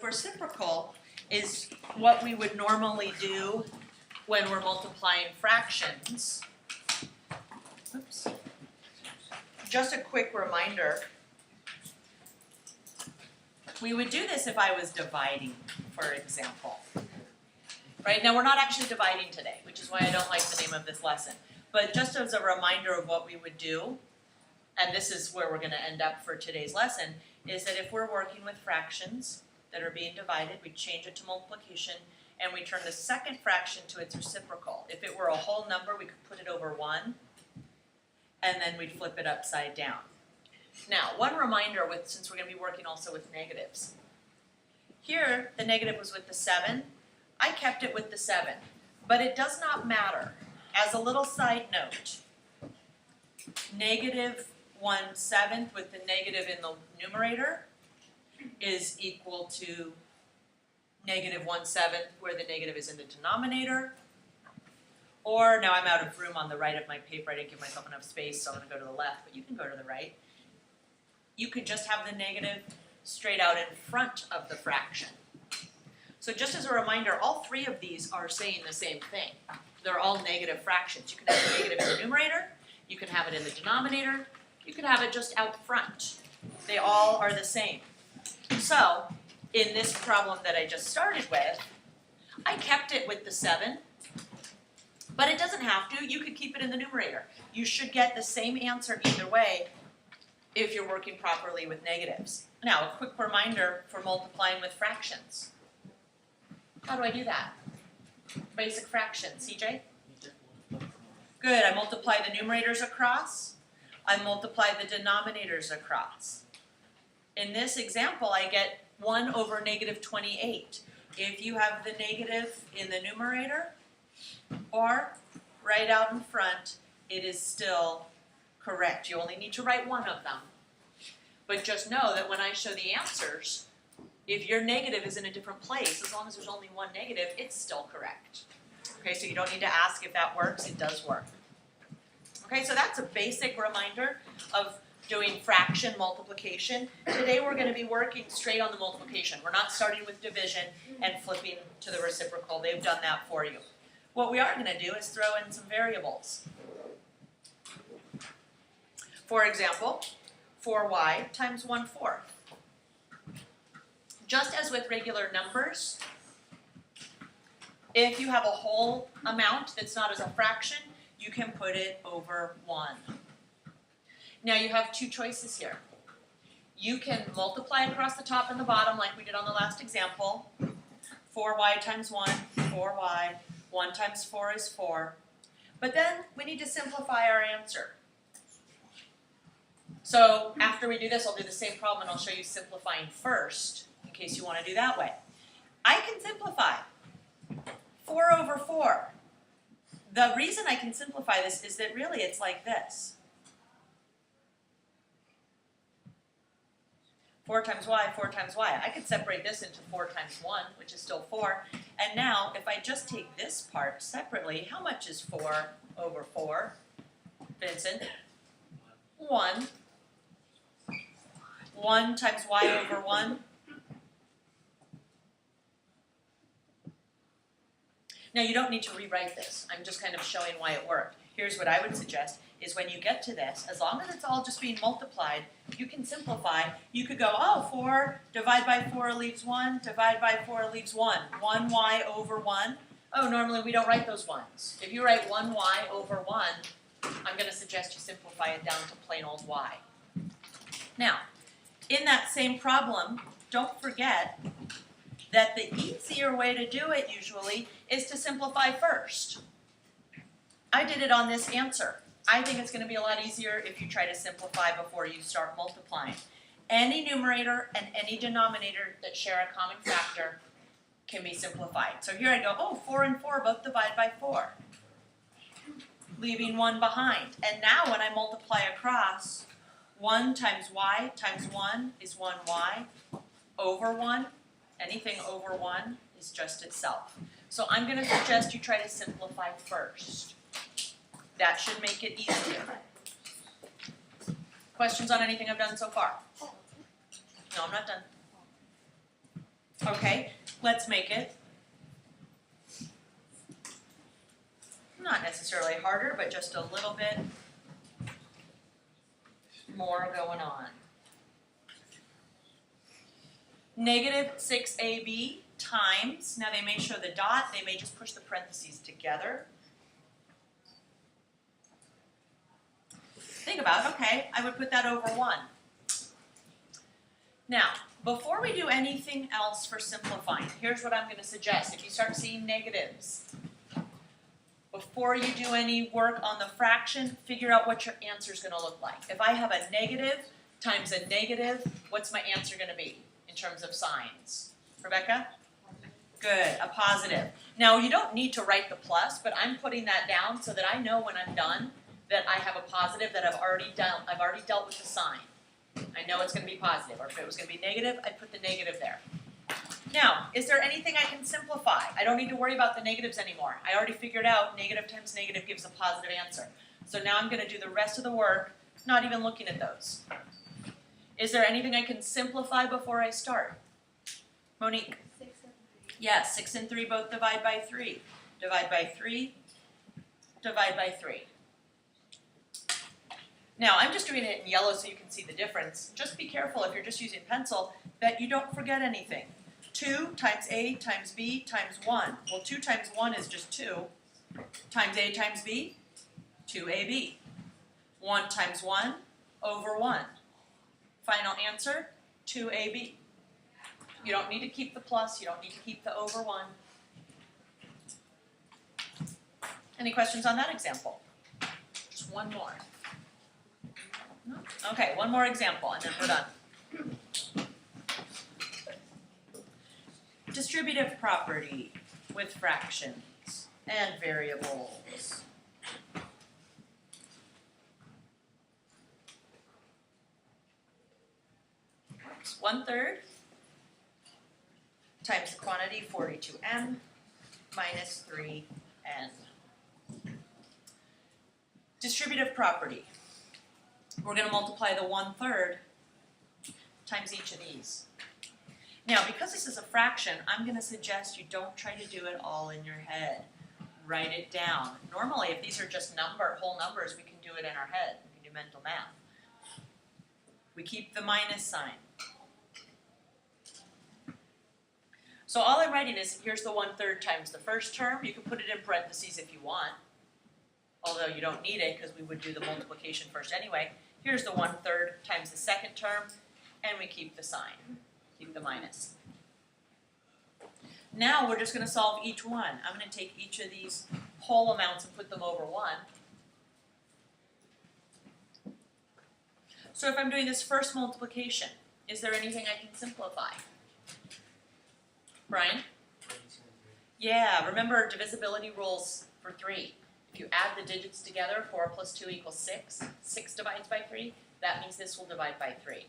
reciprocal is what we would normally do when we're multiplying fractions. Oops. Just a quick reminder. We would do this if I was dividing, for example. Right? Now we're not actually dividing today, which is why I don't like the name of this lesson. But just as a reminder of what we would do, and this is where we're going to end up for today's lesson, is that if we're working with fractions that are being divided, we change it to multiplication, and we turn the second fraction to its reciprocal. If it were a whole number, we could put it over 1, and then we'd flip it upside down. Now, one reminder, since we're going to be working also with negatives. Here, the negative was with the 7. I kept it with the 7, but it does not matter. As a little side note, negative 1/7 with the negative in the numerator is equal to negative 1/7 where the negative is in the denominator. Or, now I'm out of room on the right of my paper, I didn't give myself enough space, so I'm going to go to the left, but you can go to the right. You could just have the negative straight out in front of the fraction. So just as a reminder, all three of these are saying the same thing. They're all negative fractions. You can have the negative in the numerator, you can have it in the denominator, you can have it just out front. They all are the same. So, in this problem that I just started with, I kept it with the 7, but it doesn't have to. You could keep it in the numerator. You should get the same answer either way if you're working properly with negatives. Now, a quick reminder for multiplying with fractions. How do I do that? Basic fraction. CJ? Good. I multiply the numerators across. I multiply the denominators across. In this example, I get 1 over negative 28. If you have the negative in the numerator or right out in front, it is still correct. You only need to write one of them. But just know that when I show the answers, if your negative is in a different place, as long as there's only one negative, it's still correct. Okay, so you don't need to ask if that works, it does work. Okay, so that's a basic reminder of doing fraction multiplication. Today we're going to be working straight on the multiplication. We're not starting with division and flipping to the reciprocal. They've done that for you. What we are going to do is throw in some variables. For example, 4y times 1/4. Just as with regular numbers, if you have a whole amount that's not as a fraction, you can put it over 1. Now you have two choices here. You can multiply across the top and the bottom like we did on the last example. 4y times 1, 4y. 1 times 4 is 4. But then we need to simplify our answer. So after we do this, I'll do the same problem and I'll show you simplifying first, in case you want to do that way. I can simplify 4 over 4. The reason I can simplify this is that really it's like this. 4 times y, 4 times y. I could separate this into 4 times 1, which is still 4. And now, if I just take this part separately, how much is 4 over 4? Vincent? 1. 1 times y over 1. Now, you don't need to rewrite this. I'm just kind of showing why it worked. Here's what I would suggest, is when you get to this, as long as it's all just being multiplied, you can simplify. You could go, oh, 4, divide by 4 leaves 1, divide by 4 leaves 1. 1y over 1. Oh, normally we don't write those ones. If you write 1y over 1, I'm going to suggest you simplify it down to plain old y. Now, in that same problem, don't forget that the easier way to do it usually is to simplify first. I did it on this answer. I think it's going to be a lot easier if you try to simplify before you start multiplying. Any numerator and any denominator that share a common factor can be simplified. So here I go, oh, 4 and 4 both divide by 4, leaving 1 behind. And now when I multiply across, 1 times y times 1 is 1y over 1. Anything over 1 is just itself. So I'm going to suggest you try to simplify first. That should make it easier. Questions on anything I've done so far? No, I'm not done. Okay, let's make it not necessarily harder, but just a little bit more going on. Negative 6ab times, now they may show the dot, they may just push the parentheses together. Think about, okay, I would put that over 1. Now, before we do anything else for simplifying, here's what I'm going to suggest. If you start seeing negatives, before you do any work on the fraction, figure out what your answer is going to look like. If I have a negative times a negative, what's my answer going to be in terms of signs? Rebecca? Good, a positive. Now, you don't need to write the plus, but I'm putting that down so that I know when I'm done that I have a positive that I've already dealt with the sign. I know it's going to be positive, or if it was going to be negative, I'd put the negative there. Now, is there anything I can simplify? I don't need to worry about the negatives anymore. I already figured out negative times negative gives a positive answer. So now I'm going to do the rest of the work, not even looking at those. Is there anything I can simplify before I start? Monique? 6 and 3. Yes, 6 and 3 both divide by 3. Divide by 3, divide by 3. Now, I'm just doing it in yellow so you can see the difference. Just be careful if you're just using pencil that you don't forget anything. 2 times A times B times 1. Well, 2 times 1 is just 2. Times A times B, 2AB. 1 times 1 over 1. Final answer, 2AB. You don't need to keep the plus, you don't need to keep the over 1. Any questions on that example? Just one more. No? Okay, one more example and then we're done. Distributive property with fractions and variables. Oops, 1/3 times the quantity 42m minus 3n. Distributive property. We're going to multiply the 1/3 times each of these. Now, because this is a fraction, I'm going to suggest you don't try to do it all in your head. Write it down. Normally, if these are just whole numbers, we can do it in our head. We can do mental math. We keep the minus sign. So all I'm writing is, here's the 1/3 times the first term. You can put it in parentheses if you want, although you don't need it because we would do the multiplication first anyway. Here's the 1/3 times the second term, and we keep the sign, keep the minus. Now we're just going to solve each one. I'm going to take each of these whole amounts and put them over 1. So if I'm doing this first multiplication, is there anything I can simplify? Brian? Yeah, remember divisibility rules for 3. If you add the digits together, 4 plus 2 equals 6. 6 divides by 3. That means this will divide by 3.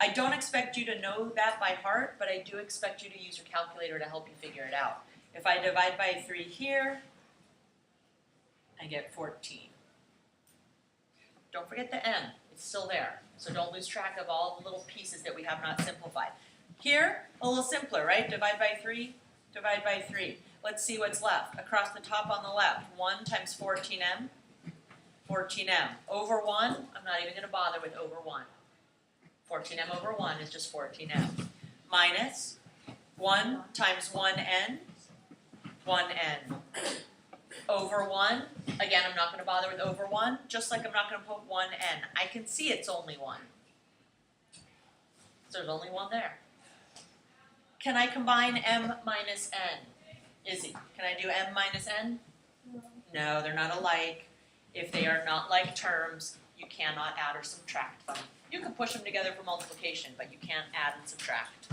I don't expect you to know that by heart, but I do expect you to use your calculator to help you figure it out. If I divide by 3 here, I get 14. Don't forget the m. It's still there. So don't lose track of all the little pieces that we have not simplified. Here, a little simpler, right? Divide by 3, divide by 3. Let's see what's left. Across the top on the left, 1 times 14m, 14m. Over 1, I'm not even going to bother with over 1. 14m over 1 is just 14m. Minus 1 times 1n, 1n. Over 1, again, I'm not going to bother with over 1, just like I'm not going to put 1n. I can see it's only 1. So there's only 1 there. Can I combine m minus n? Izzy, can I do m minus n? No. No, they're not alike. If they are not like terms, you cannot add or subtract them. You can push them together for multiplication, but you can't add and subtract.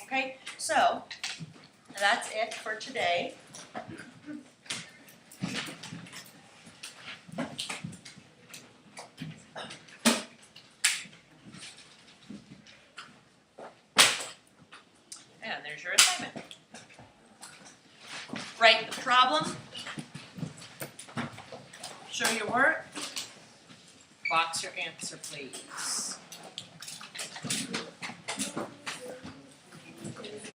Okay, so that's it for today. And there's your assignment. Write the problem, show your work, box your answer, please.